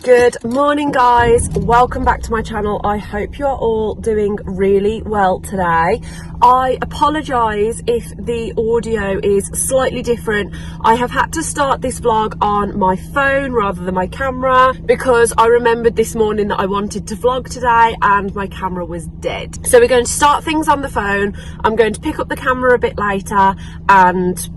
Good morning guys, welcome back to my channel. I hope you're all doing really well today. I apologise if the audio is slightly different. I have had to start this vlog on my phone rather than my camera because I remembered this morning that I wanted to vlog today and my camera was dead. So we're going to start things on the phone. I'm going to pick up the camera a bit later and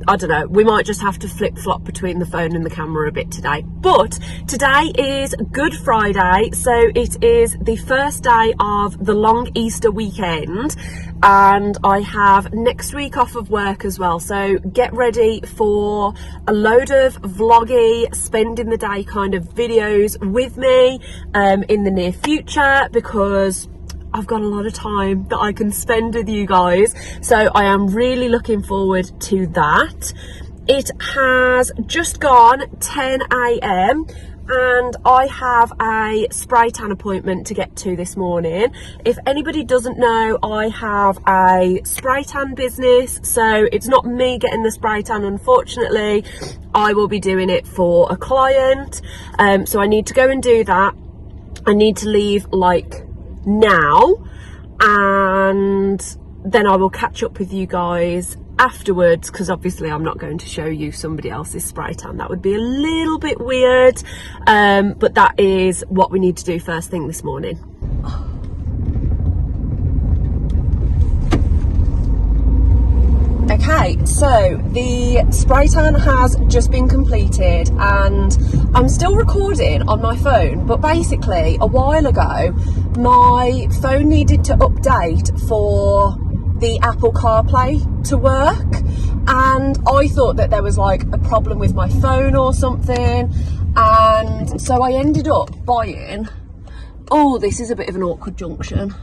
I don't know, we might just have to flip-flop between the phone and the camera a bit today. But today is Good Friday, so it is the first day of the long Easter weekend and I have next week off of work as well. So get ready for a load of vloggy, spending the day kind of videos with me in the near future because I've got a lot of time that I can spend with you guys, so I am really looking forward to that. It has just gone 10 a.m. and I have a spray tan appointment to get to this morning. If anybody doesn't know, I have a spray tan business, so it's not me getting the spray tan, unfortunately. I will be doing it for a client, so I need to go and do that. I need to leave like now and then I will catch up with you guys afterwards because obviously I'm not going to show you somebody else's spray tan. That would be a little bit weird, but that is what we need to do first thing this morning. Okay, so the spray tan has just been completed and I'm still recording on my phone, but basically a while ago my phone needed to update for the Apple CarPlay to work and I thought that there was like a problem with my phone or something, and so I ended up buying, oh, this is a bit of an awkward junction.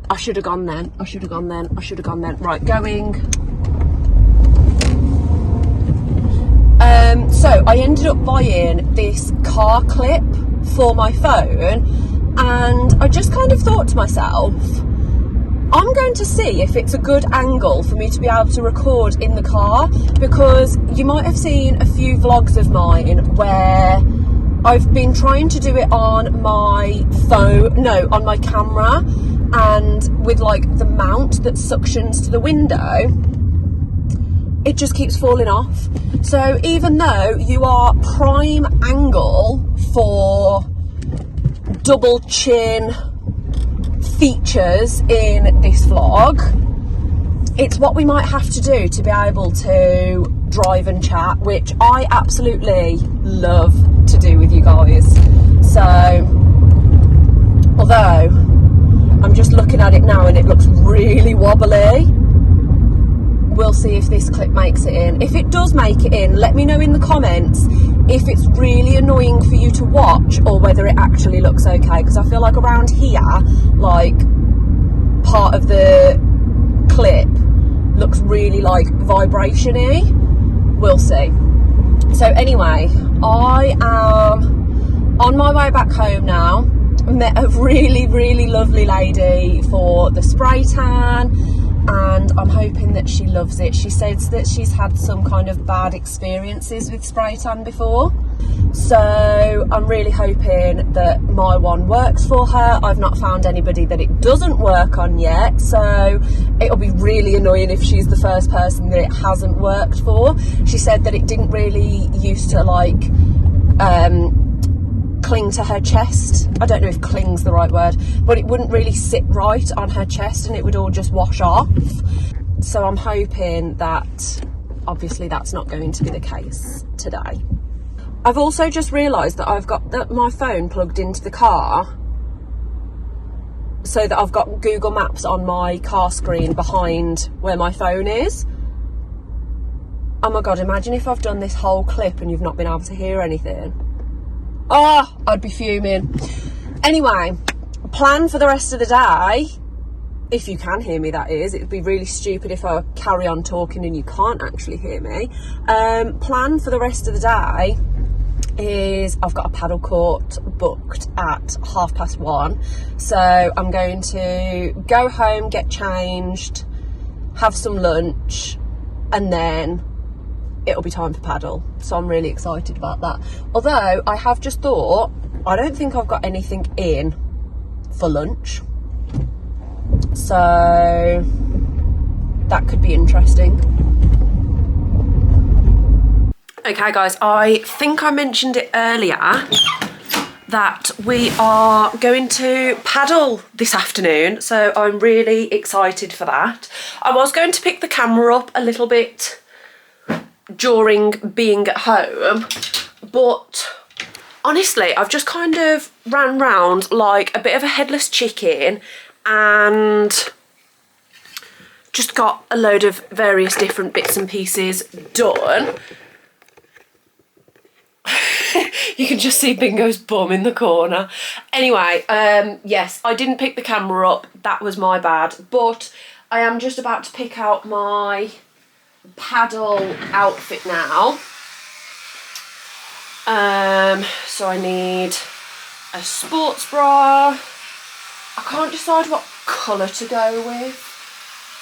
I should have gone then. Right, going. So I ended up buying this car clip for my phone and I just kind of thought to myself, I'm going to see if it's a good angle for me to be able to record in the car, because you might have seen a few vlogs of mine where I've been trying to do it on my phone, no, on my camera, and with like the mount that suctions to the window, it just keeps falling off. So even though you are prime angle for double chin features in this vlog, it's what we might have to do to be able to drive and chat, which I absolutely love to do with you guys. So although I'm just looking at it now and it looks really wobbly, we'll see if this clip makes it in. If it does make it in, let me know in the comments if it's really annoying for you to watch or whether it actually looks okay, because I feel like around here, like part of the clip looks really like vibration-y. We'll see. So anyway, I am on my way back home now. Met a really lovely lady for the spray tan and I'm hoping that she loves it. She says that she's had some kind of bad experiences with spray tan before, so I'm really hoping that my one works for her. I've not found anybody that it doesn't work on yet, so it'll be really annoying if she's the first person that it hasn't worked for. She said that it didn't really used to like cling to her chest. I don't know if cling's the right word, but it wouldn't really sit right on her chest and it would all just wash off. So I'm hoping that obviously that's not going to be the case today. I've also just realised that I've got my phone plugged into the car so that I've got Google Maps on my car screen behind where my phone is. Oh my god, imagine if I've done this whole clip and you've not been able to hear anything. Oh, I'd be fuming. Anyway, plan for the rest of the day, if you can hear me that is, it would be really stupid if I carry on talking and you can't actually hear me. Plan for the rest of the day is I've got a paddle court booked at 1:30, so I'm going to go home, get changed, have some lunch and then it'll be time for paddle. So I'm really excited about that. Although I have just thought, I don't think I've got anything in for lunch. So that could be interesting. Okay guys, I think I mentioned it earlier that we are going to paddle this afternoon, so I'm really excited for that. I was going to pick the camera up a little bit during being at home, but honestly I've just kind of ran round like a bit of a headless chicken and just got a load of various different bits and pieces done. You can just see Bingo's bum in the corner. Anyway, yes, I didn't pick the camera up. That was my bad. But I am just about to pick out my paddle outfit now. So I need a sports bra. I can't decide what colour to go with.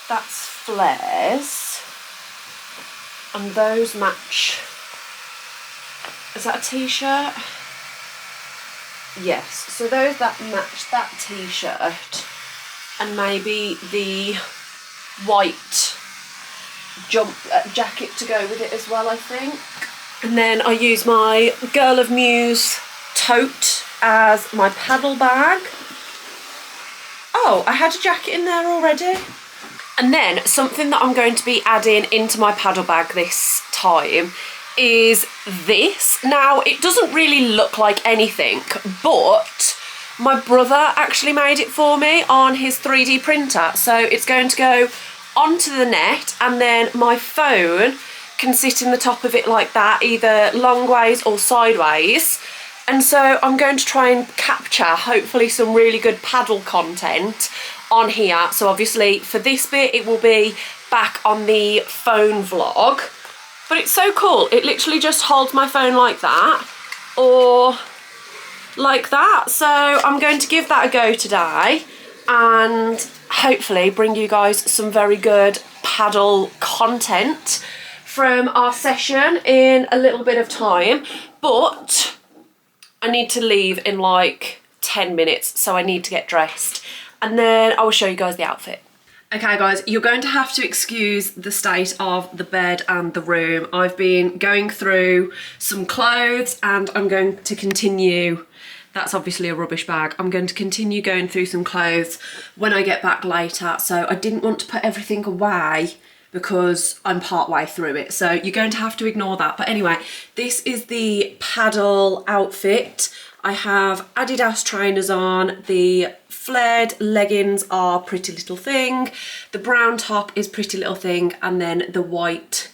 That's flares. And those match. Is that a t-shirt? Yes, so those that match that t-shirt and maybe the white jacket to go with it as well, I think. And then I use my Girl of Muse tote as my paddle bag. Oh, I had a jacket in there already. And then something that I'm going to be adding into my paddle bag this time is this. Now, it doesn't really look like anything, but my brother actually made it for me on his 3D printer. So it's going to go onto the net, and then my phone can sit in the top of it like that, either long ways or sideways. And so I'm going to try and capture hopefully some really good paddle content on here. So obviously for this bit it will be back on the phone vlog. But it's so cool, it literally just holds my phone like that, or like that. So I'm going to give that a go today and hopefully bring you guys some very good paddle content from our session in a little bit of time. But I need to leave in like 10 minutes, so I need to get dressed and then I will show you guys the outfit. Okay guys, you're going to have to excuse the state of the bed and the room. I've been going through some clothes and I'm going to continue, that's obviously a rubbish bag, I'm going to continue going through some clothes when I get back later. So I didn't want to put everything away because I'm part way through it. So you're going to have to ignore that. But anyway, this is the paddle outfit. I have Adidas trainers on, the flared leggings are Pretty Little Thing, the brown top is Pretty Little Thing, and then the white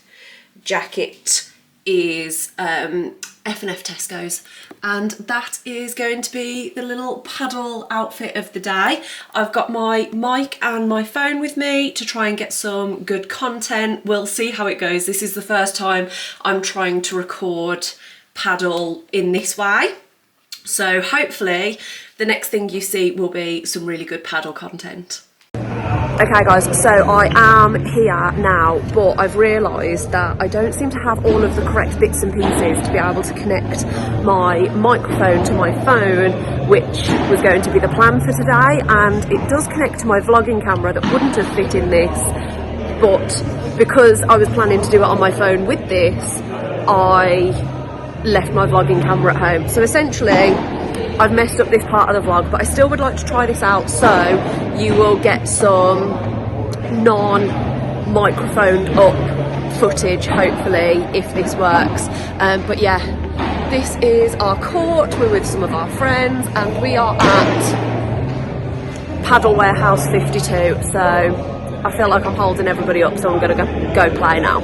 jacket is F&F Tesco's. And that is going to be the little paddle outfit of the day. I've got my mic and my phone with me to try and get some good content. We'll see how it goes. This is the first time I'm trying to record paddle in this way. So hopefully the next thing you see will be some really good paddle content. Okay guys, so I am here now, but I've realised that I don't seem to have all of the correct bits and pieces to be able to connect my microphone to my phone, which was going to be the plan for today, and it does connect to my vlogging camera that wouldn't have fit in this, but because I was planning to do it on my phone with this, I left my vlogging camera at home. So essentially I've messed up this part of the vlog, but I still would like to try this out, so you will get some non-microphoned up footage hopefully if this works. But yeah, this is our court, we're with some of our friends and we are at Paddle Warehouse 52, so I feel like I'm holding everybody up, so I'm gonna go play now.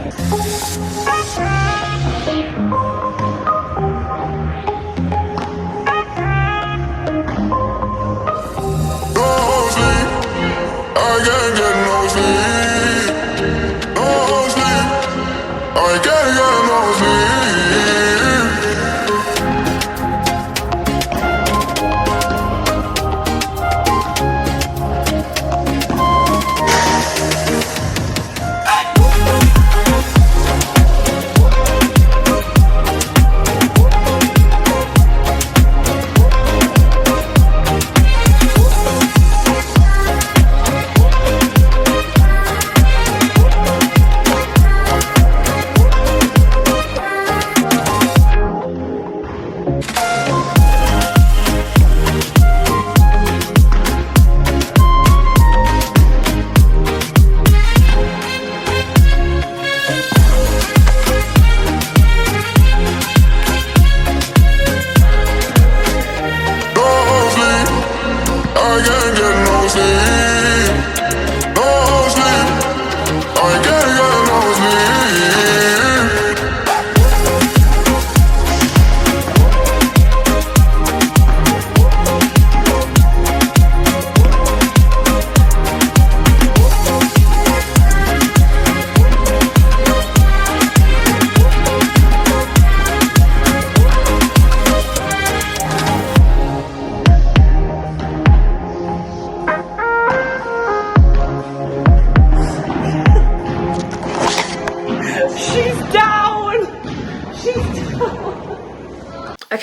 I can't get no sleep, no sleep. I can't get no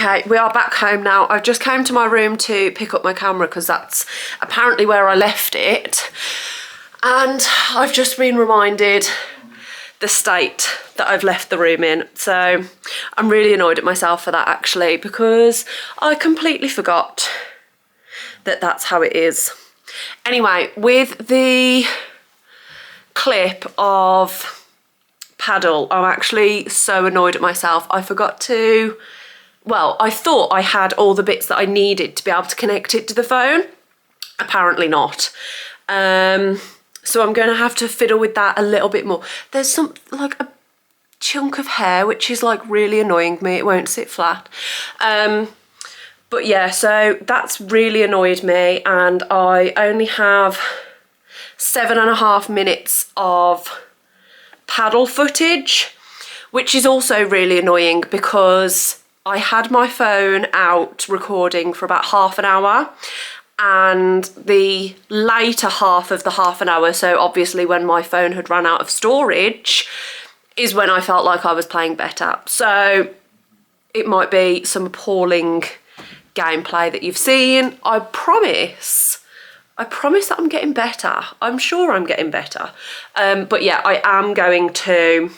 Okay, we are back home now. I've just came to my room to pick up my camera because that's apparently where I left it. And I've just been reminded the state that I've left the room in. So I'm really annoyed at myself for that actually, because I completely forgot that that's how it is. Anyway, with the clip of Padel, I'm actually so annoyed at myself. I forgot to, well, I thought I had all the bits that I needed to be able to connect it to the phone. Apparently not. So I'm going to have to fiddle with that a little bit more. There's some, like a chunk of hair, which is like really annoying me. It won't sit flat. But yeah, so that's really annoyed me, and I only have 7.5 minutes of Padel footage, which is also really annoying because I had my phone out recording for about half an hour, and the later half of the half an hour, so obviously when my phone had run out of storage, is when I felt like I was playing better. So it might be some appalling gameplay that you've seen. I promise that I'm getting better. I'm sure I'm getting better. But yeah, I am going to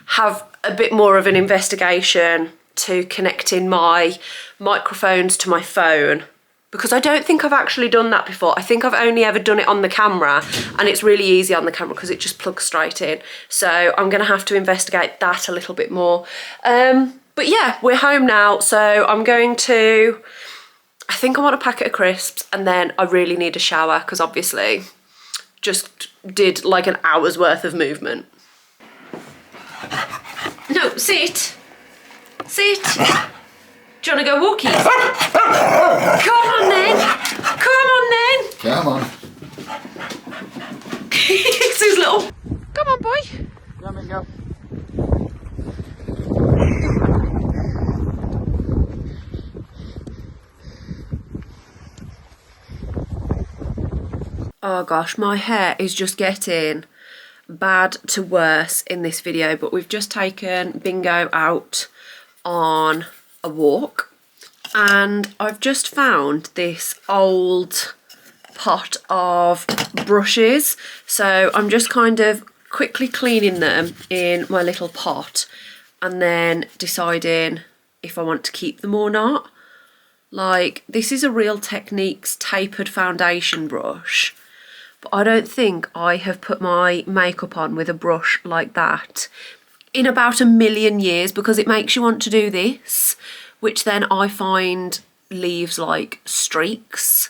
have a bit more of an investigation to connecting my microphones to my phone, because I don't think I've actually done that before. I think I've only ever done it on the camera, and it's really easy on the camera because it just plugs straight in. So I'm gonna have to investigate that a little bit more. But yeah, we're home now, so I'm going to, I think I want a packet of crisps, and then I really need a shower because obviously just did like an hour's worth of movement. No, sit. Sit. Do you want to go walkies? Come on then. Come on then. Come on. It's his little... Come on, boy. Let me go. Oh gosh, my hair is just getting bad to worse in this video, but we've just taken Bingo out on a walk, and I've just found this old pot of brushes, so I'm just kind of quickly cleaning them in my little pot and then deciding if I want to keep them or not. Like, this is a Real Techniques tapered foundation brush, but I don't think I have put my makeup on with a brush like that in about a million years, because it makes you want to do this, which then I find leaves like streaks.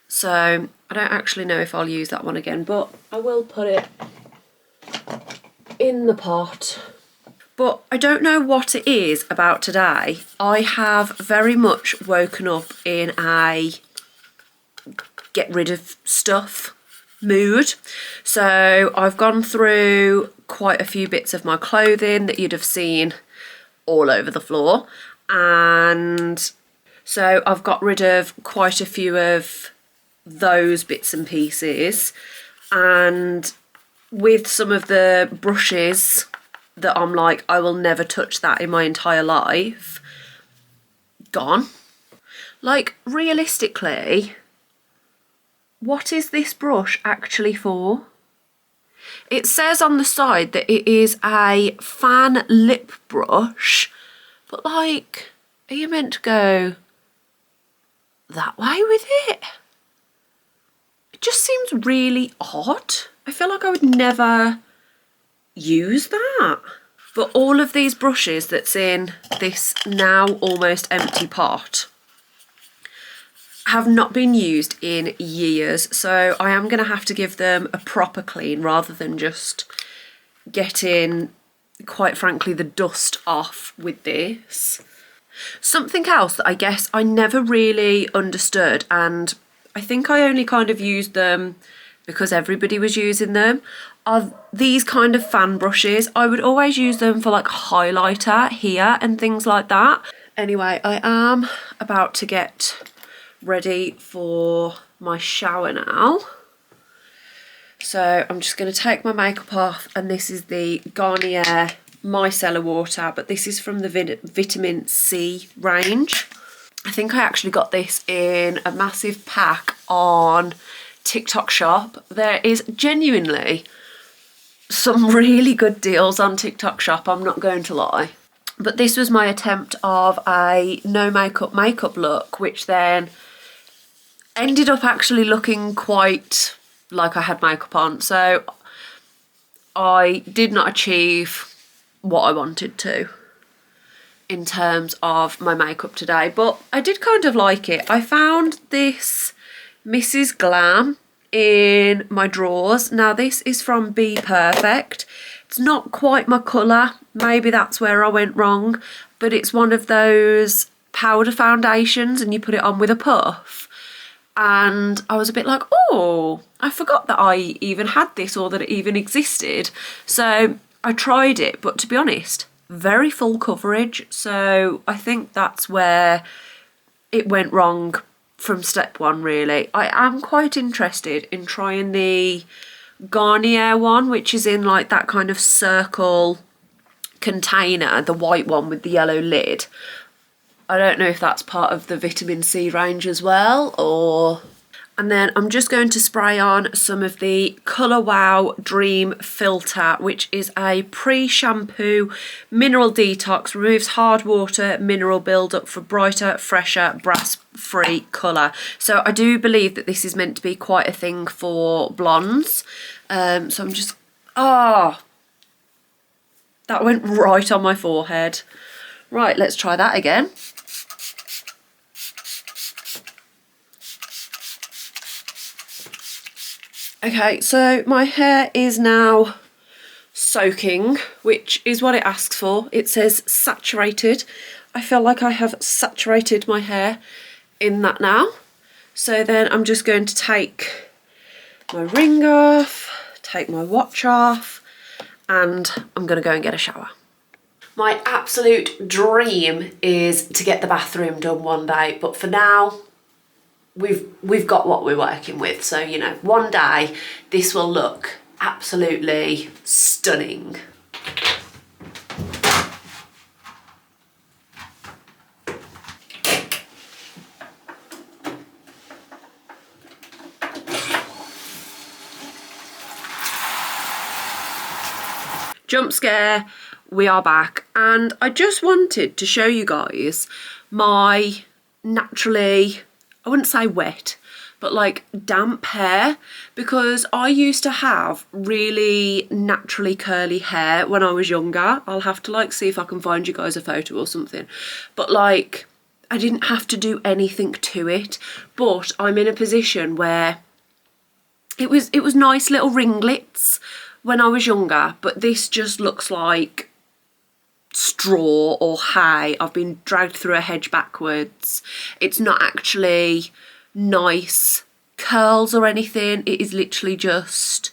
So I don't actually know if I'll use that one again, but I will put it in the pot. But I don't know what it is about today. I have very much woken up in a get rid of stuff mood. So I've gone through quite a few bits of my clothing that you'd have seen all over the floor, and so I've got rid of quite a few of those bits and pieces, and with some of the brushes that I'm like, I will never touch that in my entire life, gone. Like, realistically, what is this brush actually for? It says on the side that it is a fan lip brush, but like, are you meant to go that way with it? It just seems really odd. I feel like I would never use that. But all of these brushes that's in this now almost empty pot have not been used in years, so I am going to have to give them a proper clean rather than just getting, quite frankly, the dust off with this. Something else that I guess I never really understood, and I think I only kind of used them because everybody was using them, are these kind of fan brushes. I would always use them for like highlighter here and things like that. Anyway, I am about to get ready for my shower now. So I'm just going to take my makeup off, and this is the Garnier micellar water, but this is from the vitamin C range. I think I actually got this in a massive pack on TikTok Shop. There is genuinely some really good deals on TikTok Shop, I'm not going to lie. But this was my attempt of a no makeup look, which then ended up actually looking quite like I had makeup on. So I did not achieve what I wanted to in terms of my makeup today, but I did kind of like it. I found this Mrs. Glam in my drawers. Now this is from Be Perfect. It's not quite my colour, maybe that's where I went wrong, but it's one of those powder foundations and you put it on with a puff. And I was a bit like, oh, I forgot that I even had this or that it even existed. So I tried it, but to be honest, very full coverage. So I think that's where it went wrong from step one, really. I am quite interested in trying the Garnier one, which is in like that kind of circle container, the white one with the yellow lid. I don't know if that's part of the vitamin C range as well, or... And then I'm just going to spray on some of the Colour Wow Dream Filter, which is a pre-shampoo mineral detox, removes hard water, mineral build-up for brighter, fresher, brass-free colour. So I do believe that this is meant to be quite a thing for blondes. So I'm just... that went right on my forehead. Right, let's try that again. Okay, so my hair is now soaking, which is what it asks for. It says saturated. I feel like I have saturated my hair in that now. So then I'm just going to take my ring off, take my watch off, and I'm going to go and get a shower. My absolute dream is to get the bathroom done one day, but for now, we've got what we're working with. So, you know, one day this will look absolutely stunning. Jump scare, we are back, and I just wanted to show you guys my naturally, I wouldn't say wet, but like damp hair, because I used to have really naturally curly hair when I was younger. I'll have to like see if I can find you guys a photo or something, but like I didn't have to do anything to it. But I'm in a position where it was nice little ringlets when I was younger, but this just looks like straw or hay. I've been dragged through a hedge backwards. It's not actually nice curls or anything. It is literally just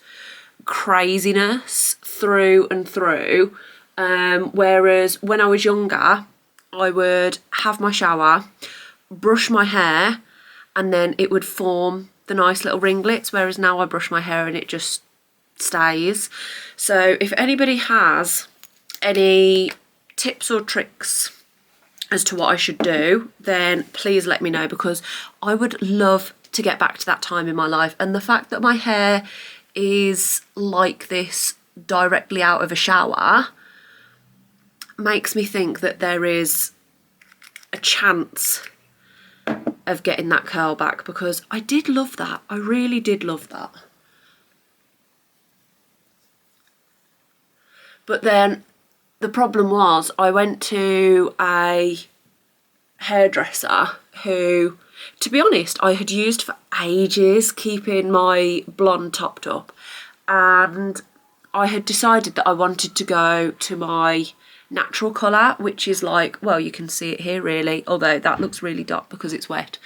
craziness through and through. Whereas when I was younger, I would have my shower, brush my hair, and then it would form the nice little ringlets, whereas now I brush my hair and it just stays. So if anybody has any tips or tricks as to what I should do, then please let me know, because I would love to get back to that time in my life. And the fact that my hair is like this directly out of a shower makes me think that there is a chance of getting that curl back, because I did love that. I really did love that. But then the problem was I went to a hairdresser who, to be honest, I had used for ages, keeping my blonde topped up. And I had decided that I wanted to go to my natural colour, which is like, well, you can see it here really, although that looks really dark because it's wet.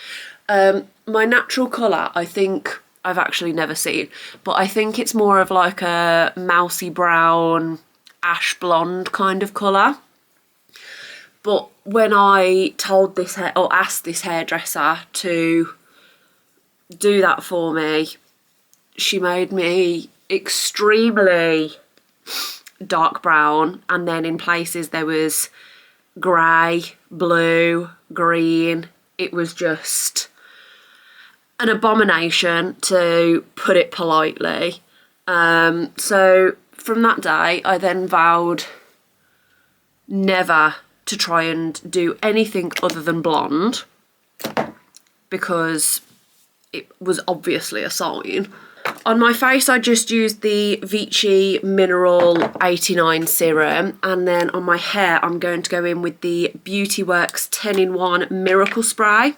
My natural colour, I think I've actually never seen, but I think it's more of like a mousy brown, ash blonde kind of colour. But when I told this asked this hairdresser to do that for me, she made me extremely dark brown, and then in places there was grey, blue, green. It was just an abomination, to put it politely. So from that day I then vowed never to try and do anything other than blonde, because it was obviously a sign. On my face I just used the Vichy Mineral 89 serum, and then on my hair I'm going to go in with the Beauty Works 10-in-1 Miracle Spray.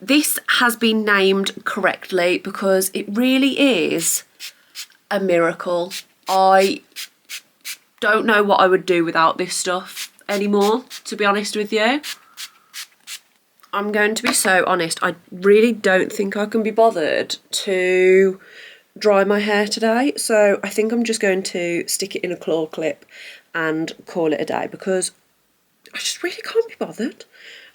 This has been named correctly because it really is a miracle. I don't know what I would do without this stuff anymore, to be honest with you. I'm going to be so honest, I really don't think I can be bothered to dry my hair today, so I think I'm just going to stick it in a claw clip and call it a day, because I just really can't be bothered.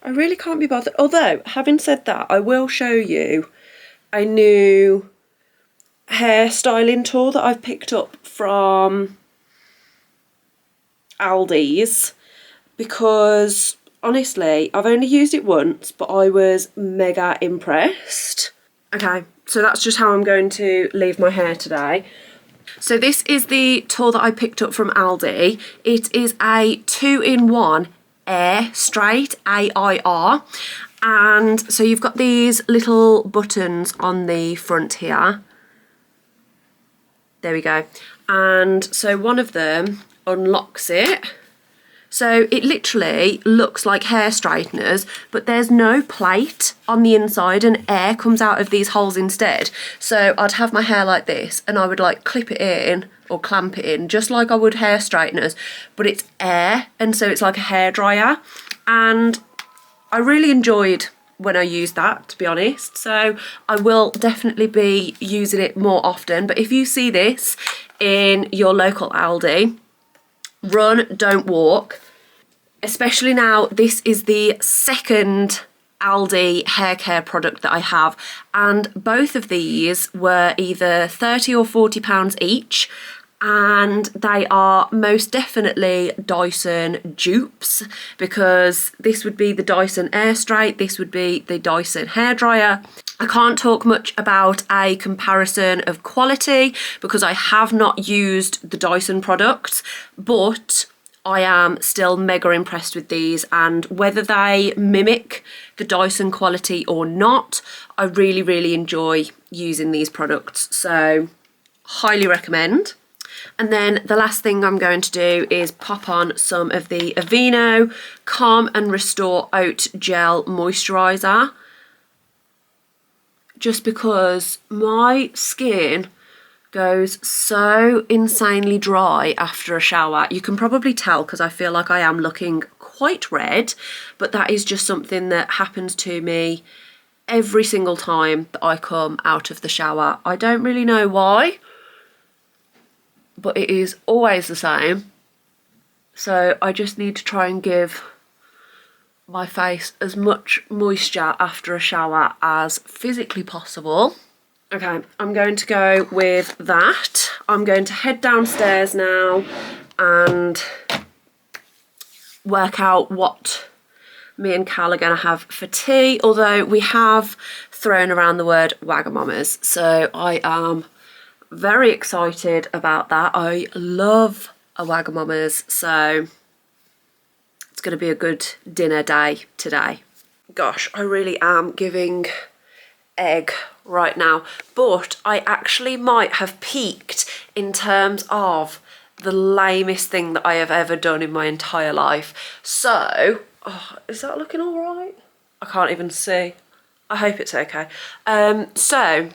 I really can't be bothered. Although, having said that, I will show you a new hairstyling tool that I've picked up from Aldi's, because honestly I've only used it once but I was mega impressed. Okay, so that's just how I'm going to leave my hair today. So this is the tool that I picked up from Aldi. It is a 2-in-1 air straight, AIR, and so you've got these little buttons on the front here. There we go. And so one of them unlocks it. So it literally looks like hair straighteners, but there's no plate on the inside and air comes out of these holes instead. So I'd have my hair like this and I would like clip it in or clamp it in just like I would hair straighteners, but it's air, and so it's like a hairdryer. And I really enjoyed when I used that, to be honest. So I will definitely be using it more often. But if you see this in your local Aldi, run, don't walk. Especially now, this is the second Aldi hair care product that I have, and both of these were either £30 or £40 each, and they are most definitely Dyson dupes, because this would be the Dyson Air Straight, this would be the Dyson hairdryer. I can't talk much about a comparison of quality because I have not used the Dyson products, but I am still mega impressed with these, and whether they mimic the Dyson quality or not, I really, really enjoy using these products, so highly recommend. And then the last thing I'm going to do is pop on some of the Aveeno Calm and Restore Oat Gel Moisturiser, just because my skin goes so insanely dry after a shower. You can probably tell because I feel like I am looking quite red, but that is just something that happens to me every single time that I come out of the shower. I don't really know why, but it is always the same. So I just need to try and give my face as much moisture after a shower as physically possible. Okay, I'm going to go with that. I'm going to head downstairs now and work out what me and Cal are going to have for tea, although we have thrown around the word Wagamamas, so I am very excited about that. I love a Wagamama's, so it's going to be a good dinner day today. Gosh, I really am giving egg right now, but I actually might have peaked in terms of the lamest thing that I have ever done in my entire life. So, is that looking all right? I can't even see. I hope it's okay. So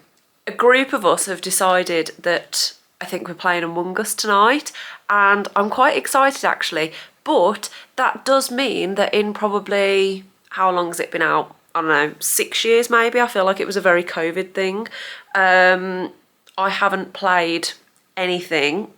a group of us have decided that I think we're playing Among Us tonight, and I'm quite excited actually, but that does mean that in probably, how long has it been out? I don't know, 6 years maybe. I feel like it was a very COVID thing. I haven't played anything.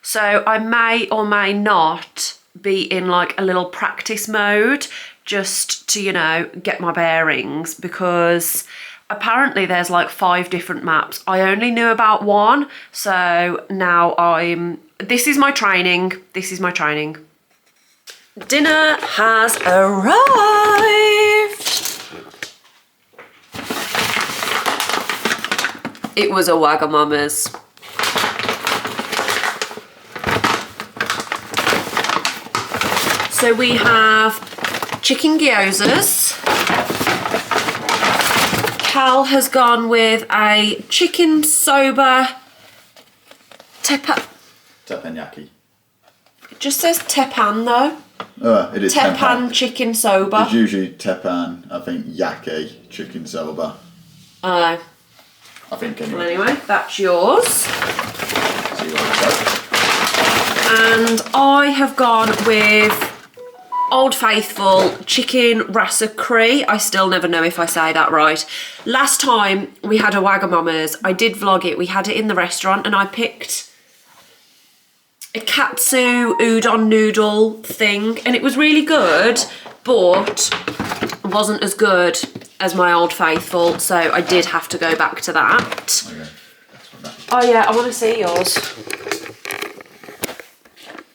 So I may or may not be in like a little practice mode just to, you know, get my bearings, because apparently there's like 5 different maps. I only knew about one, so now I'm This is my training. This is my training. Dinner has arrived. It was a Wagamama's. So we have chicken gyozas. Cal has gone with a chicken soba teppanyaki. It just says teppan though. It is teppan chicken soba. It's usually teppan, I think yaki chicken soba. I think anyway. Well, anyway, that's yours. See what it says. And I have gone with Old Faithful chicken rassacree. I still never know if I say that right. Last time we had a Wagamama's, I did vlog it. We had it in the restaurant and I picked a katsu udon noodle thing and it was really good, but wasn't as good as my Old Faithful, so I did have to go back to that. Okay. Oh yeah, I want to see yours.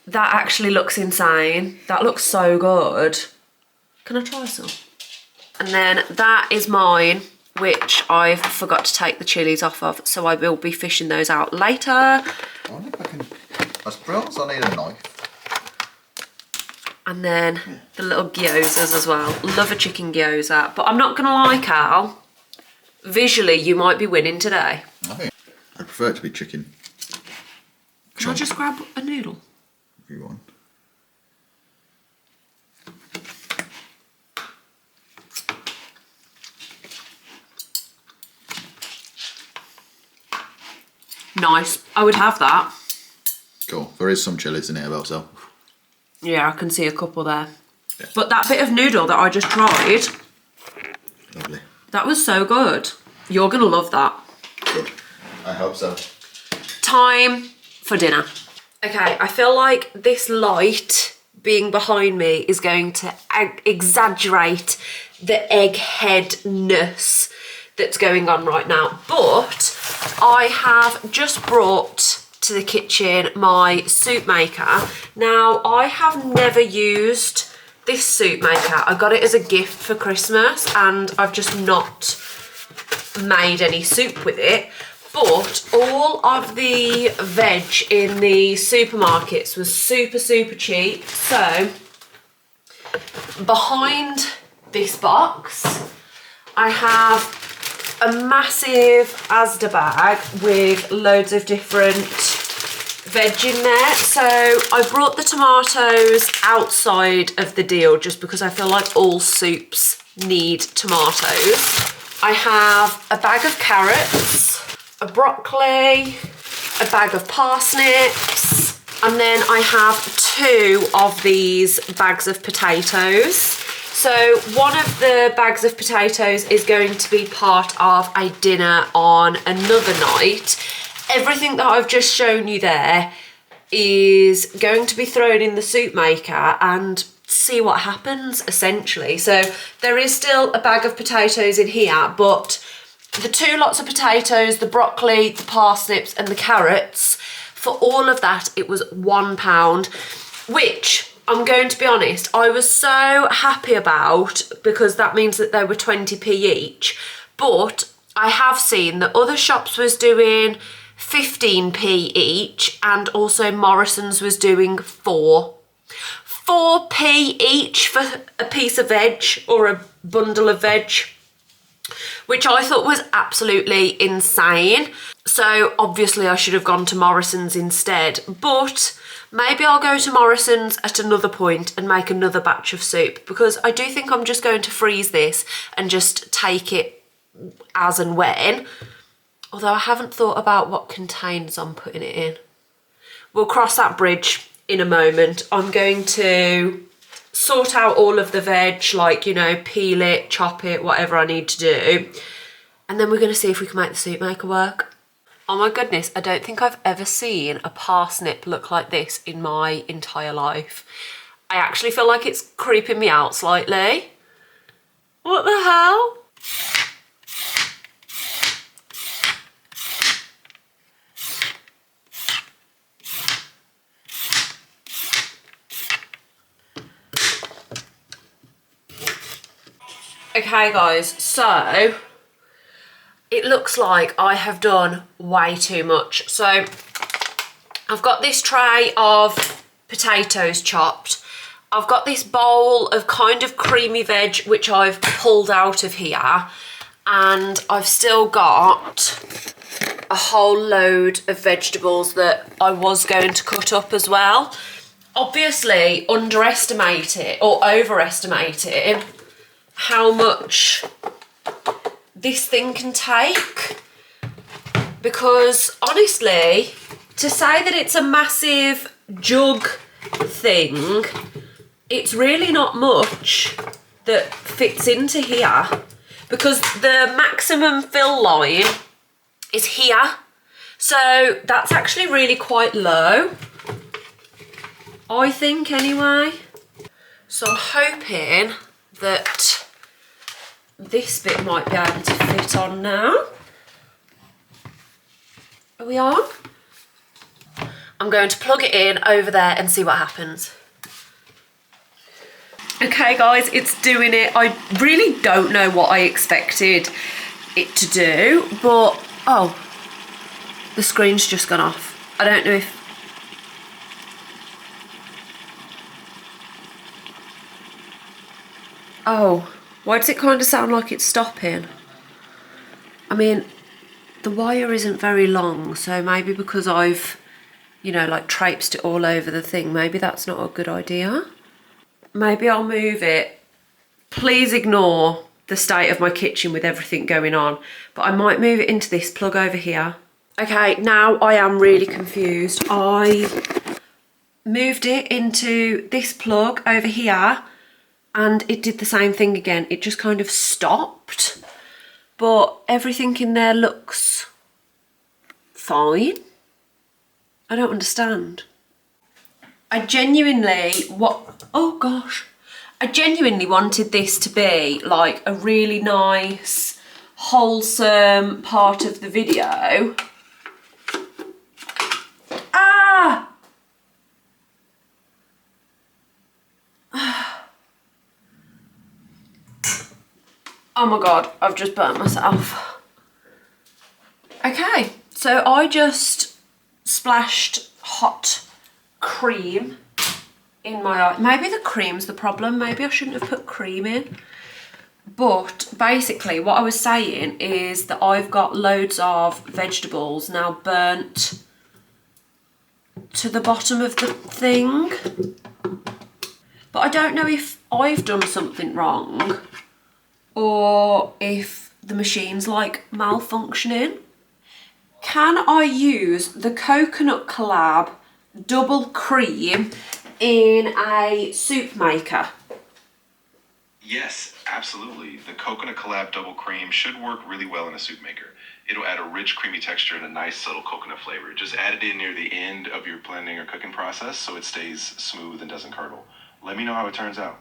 That actually looks insane. That looks so good. Can I try some? And then that is mine, which I've forgot to take the chilies off of, so I will be fishing those out later. I wonder if I can... I suppose I need a knife. And then the little gyozas as well. Love a chicken gyoza. But I'm not going to lie, Cal. Visually, you might be winning today. I prefer it to be chicken. Can I just grab a noodle? If you want. Nice. I would have that. Cool. There is some chilies in here though, so. Yeah, I can see a couple there. Yeah. But that bit of noodle that I just tried, Lovely. that was so good. You're going to love that. Good. I hope so. Time for dinner. Okay, I feel like this light being behind me is going to exaggerate the eggheadness that's going on right now. But I have just brought to the kitchen my soup maker. Now, I have never used this soup maker. I got it as a gift for Christmas and I've just not made any soup with it. But all of the veg in the supermarkets was super, super cheap. So behind this box, I have a massive Asda bag with loads of different veg in there. So I brought the tomatoes outside of the deal just because I feel like all soups need tomatoes. I have a bag of carrots, a broccoli, a bag of parsnips, and then I have 2 of these bags of potatoes. So one of the bags of potatoes is going to be part of a dinner on another night. Everything that I've just shown you there is going to be thrown in the soup maker and see what happens, essentially. So there is still a bag of potatoes in here, but the 2 lots of potatoes, the broccoli, the parsnips and the carrots, for all of that it was £1, which I'm going to be honest, I was so happy about because that means that they were 20p each. But I have seen that other shops was doing 15p each and also Morrison's was doing 4p each for a piece of veg or a bundle of veg, which I thought was absolutely insane. So obviously I should have gone to Morrison's instead, but maybe I'll go to Morrison's at another point and make another batch of soup, because I do think I'm just going to freeze this and just take it as and when. Although I haven't thought about what containers I'm putting it in. We'll cross that bridge in a moment. I'm going to sort out all of the veg, like, you know, peel it, chop it, whatever I need to do. And then we're going to see if we can make the soup maker work. Oh my goodness, I don't think I've ever seen a parsnip look like this in my entire life. I actually feel like it's creeping me out slightly. What the hell? Okay guys, so it looks like I have done way too much. So I've got this tray of potatoes chopped. I've got this bowl of kind of creamy veg which I've pulled out of here, and I've still got a whole load of vegetables that I was going to cut up as well. Obviously underestimating or overestimating how much this thing can take, because honestly, to say that it's a massive jug thing, it's really not much that fits into here, because the maximum fill line is here, so that's actually really quite low, I think anyway. So I'm hoping that this bit might be able to fit on now. Are we on? I'm going to plug it in over there and see what happens. Okay guys, it's doing it. I really don't know what I expected it to do, but oh, the screen's just gone off. I don't know if... Oh, why does it kind of sound like it's stopping? I mean, the wire isn't very long, so maybe because I've, you know, like traipsed it all over the thing, maybe that's not a good idea. Maybe I'll move it. Please ignore the state of my kitchen with everything going on, but I might move it into this plug over here. Okay, now I am really confused. I moved it into this plug over here and it did the same thing again. It just kind of stopped, but everything in there looks fine. I don't understand. I genuinely wanted this to be like a really nice, wholesome part of the video. Ah! Oh my God, I've just burnt myself. Okay, so I just splashed hot cream in my eye. Maybe the cream's the problem. Maybe I shouldn't have put cream in. But basically what I was saying is that I've got loads of vegetables now burnt to the bottom of the thing. But I don't know if I've done something wrong or if the machine's like malfunctioning. Can I use the Coconut Collab double cream in a soup maker? Yes, absolutely. The Coconut Collab Double Cream should work really well in a soup maker. It'll add a rich, creamy texture and a nice, subtle coconut flavor. Just add it in near the end of your blending or cooking process so it stays smooth and doesn't curdle. Let me know how it turns out.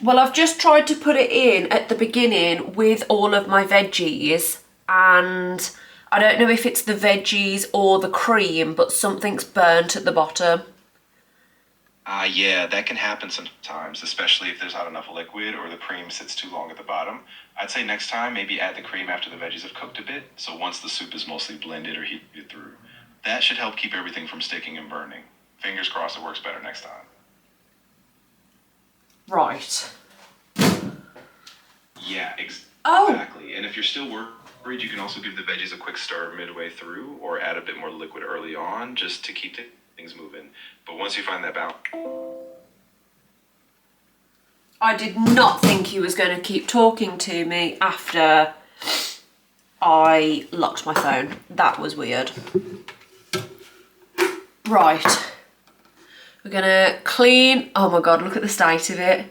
Well, I've just tried to put it in at the beginning with all of my veggies, and I don't know if it's the veggies or the cream, but something's burnt at the bottom. Yeah, that can happen sometimes, especially if there's not enough liquid or the cream sits too long at the bottom. I'd say next time, maybe add the cream after the veggies have cooked a bit, so once the soup is mostly blended or heated through. That should help keep everything from sticking and burning. Fingers crossed it works better next time. Right. Yeah, Oh. exactly. And if you're still worried, you can also give the veggies a quick stir midway through or add a bit more liquid early on just to keep things moving. But once you find that balance... I did not think he was going to keep talking to me after I locked my phone. That was weird. Right. We're going to clean... Oh my God, look at the state of it.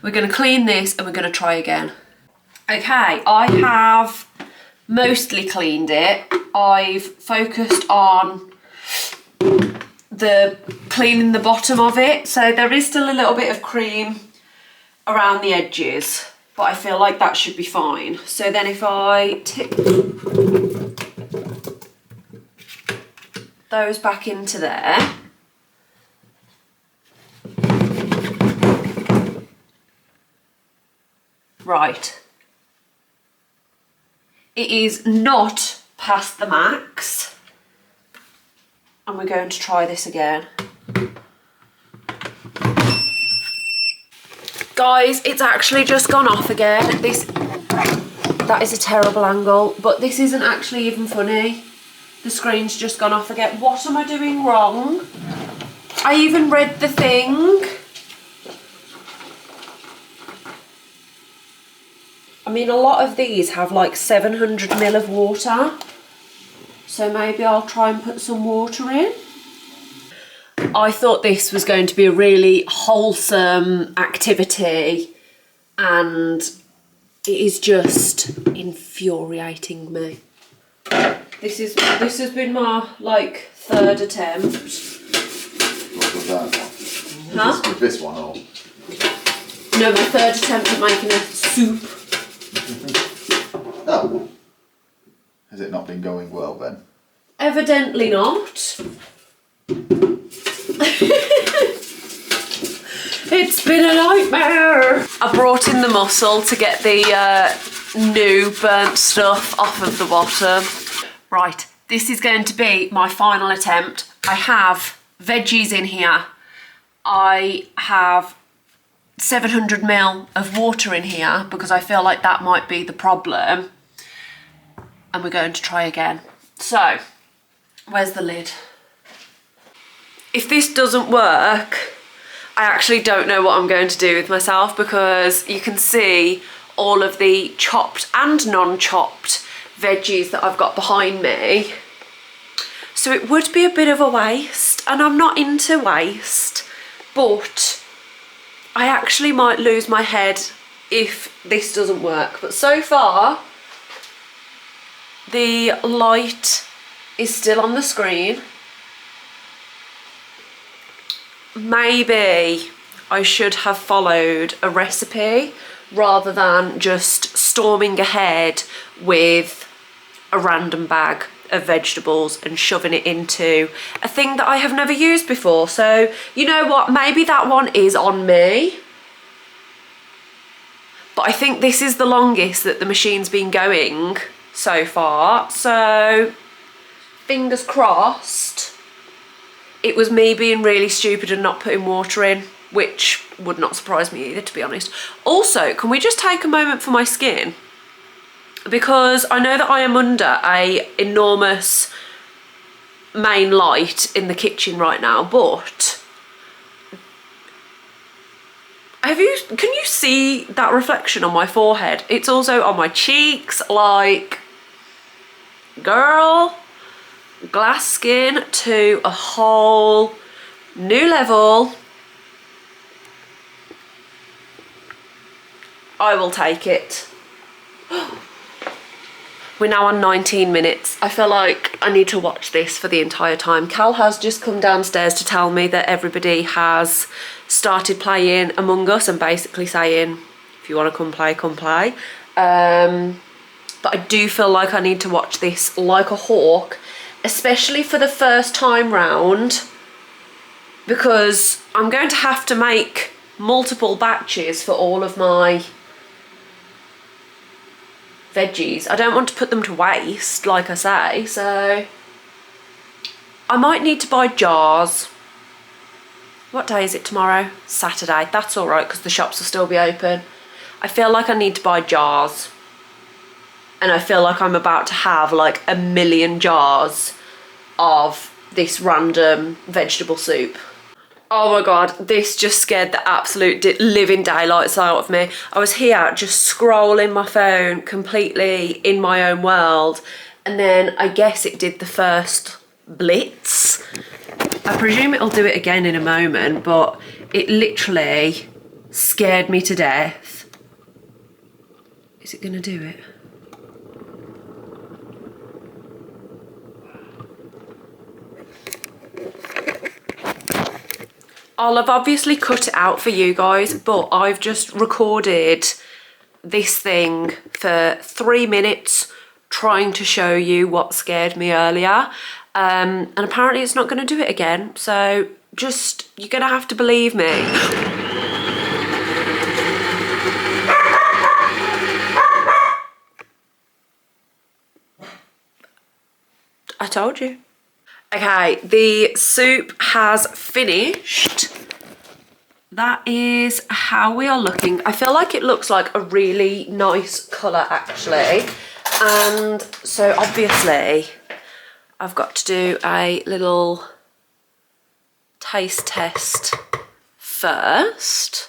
We're going to clean this and we're going to try again. Okay, I have mostly cleaned it. I've focused on the cleaning the bottom of it. So there is still a little bit of cream around the edges, but I feel like that should be fine. So then if I tip those back into there, Right. It is not past the max. And we're going to try this again. Guys, it's actually just gone off again. That is a terrible angle, but this isn't actually even funny. The screen's just gone off again. What am I doing wrong? I even read the thing. I mean, a lot of these have like 700 ml of water. So maybe I'll try and put some water in. I thought this was going to be a really wholesome activity, and it is just infuriating me. This has been my like third attempt. What was that one? Huh? With this one or? No, my third attempt at making a soup. Oh. Has it not been going well then? Evidently not. It's been a nightmare. I brought in the mussel to get the new burnt stuff off of the bottom. Right, this is going to be my final attempt. I have veggies in here. I have 700 ml of water in here because I feel like that might be the problem. And we're going to try again. So, where's the lid? If this doesn't work, I actually don't know what I'm going to do with myself, because you can see all of the chopped and non-chopped veggies that I've got behind me. So it would be a bit of a waste, and I'm not into waste, but I actually might lose my head if this doesn't work. But so far, the light is still on the screen. Maybe I should have followed a recipe rather than just storming ahead with a random bag of vegetables and shoving it into a thing that I have never used before. So, you know what, maybe that one is on me. But I think this is the longest that the machine's been going so far. So, fingers crossed. It was me being really stupid and not putting water in, which would not surprise me either, to be honest. Also, can we just take a moment for my skin? Because I know that I am under a enormous main light in the kitchen right now, but can you see that reflection on my forehead? It's also on my cheeks, like, girl. Glass skin to a whole new level. I will take it. We're now on 19 minutes. I feel like I need to watch this for the entire time. Cal has just come downstairs to tell me that everybody has started playing Among Us and basically saying, if you want to come play, come play. But I do feel like I need to watch this like a hawk, especially for the first time round, because I'm going to have to make multiple batches for all of my veggies. I don't want to put them to waste, like I say, so I might need to buy jars. What day is it tomorrow? Saturday. That's all right, because the shops will still be open. I feel like I need to buy jars. And I feel like I'm about to have like 1 million jars of this random vegetable soup. Oh my god, this just scared the absolute living daylights out of me. I was here just scrolling my phone completely in my own world, and then I guess it did the first blitz. I presume it'll do it again in a moment, but it literally scared me to death. Is it gonna do it? I'll have obviously cut it out for you guys, but I've just recorded this thing for 3 minutes trying to show you what scared me earlier. And apparently it's not going to do it again. So just, you're going to have to believe me. I told you. Okay, the soup has finished. That is how we are looking. I feel like it looks like a really nice colour actually. And so obviously I've got to do a little taste test first.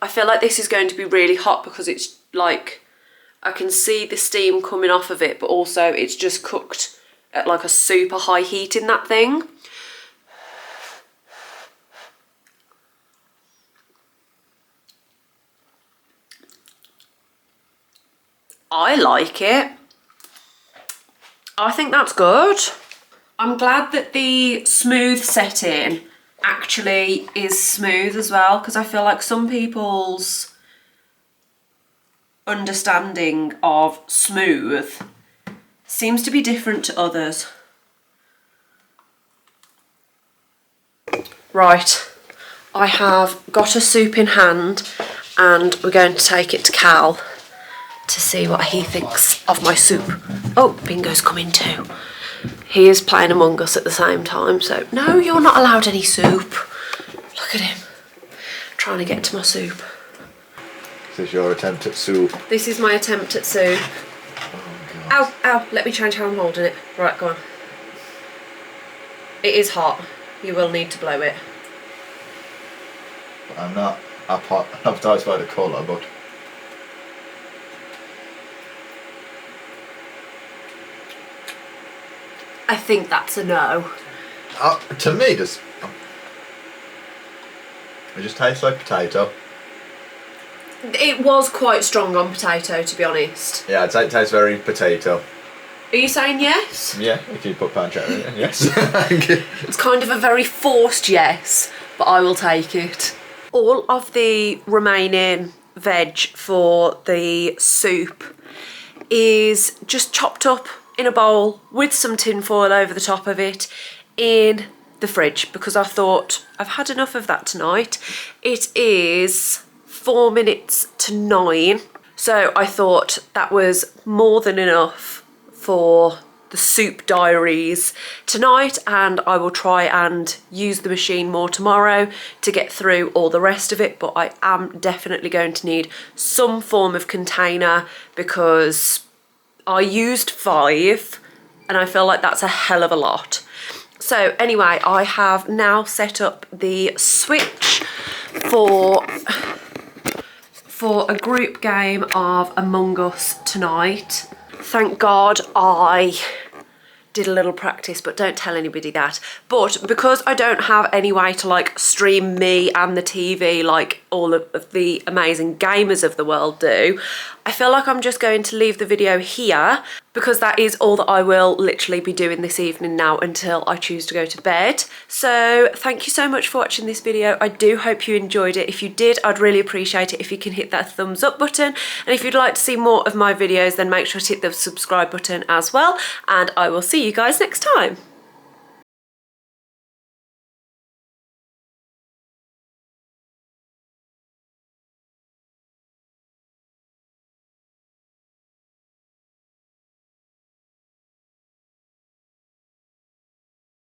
I feel like this is going to be really hot because it's like, I can see the steam coming off of it, but also it's just cooked at like a super high heat in that thing. I like it. I think that's good. I'm glad that the smooth setting actually is smooth as well, because I feel like some people's understanding of smooth seems to be different to others. Right, I have got a soup in hand and we're going to take it to Cal to see what he thinks of my soup. Oh, Bingo's coming too. He is playing Among Us at the same time, so no, you're not allowed any soup. Look at him, trying to get to my soup. Is this your attempt at soup? This is my attempt at soup. Ow, ow, let me change how I'm holding it. Right, go on. It is hot. You will need to blow it. I'm not appetized by the colour, but I think that's a no. to me, it just tastes like potato. It was quite strong on potato, to be honest. Yeah, it tastes very potato. Are you saying yes? Yeah, if you put pancetta in it, yes. It's kind of a very forced yes, but I will take it. All of the remaining veg for the soup is just chopped up in a bowl with some tin foil over the top of it in the fridge, because I thought I've had enough of that tonight. It is 4 minutes to 9, so I thought that was more than enough for the soup diaries tonight, and I will try and use the machine more tomorrow to get through all the rest of it, but I am definitely going to need some form of container because I used 5 and I feel like that's a hell of a lot. So anyway, I have now set up the switch for a group game of Among Us tonight. Thank God I did a little practice, but don't tell anybody that. But because I don't have any way to like stream me and the TV like all of the amazing gamers of the world do, I feel like I'm just going to leave the video here, because that is all that I will literally be doing this evening now until I choose to go to bed. So thank you so much for watching this video. I do hope you enjoyed it. If you did, I'd really appreciate it if you can hit that thumbs up button. And if you'd like to see more of my videos, then make sure to hit the subscribe button as well. And I will see you guys next time.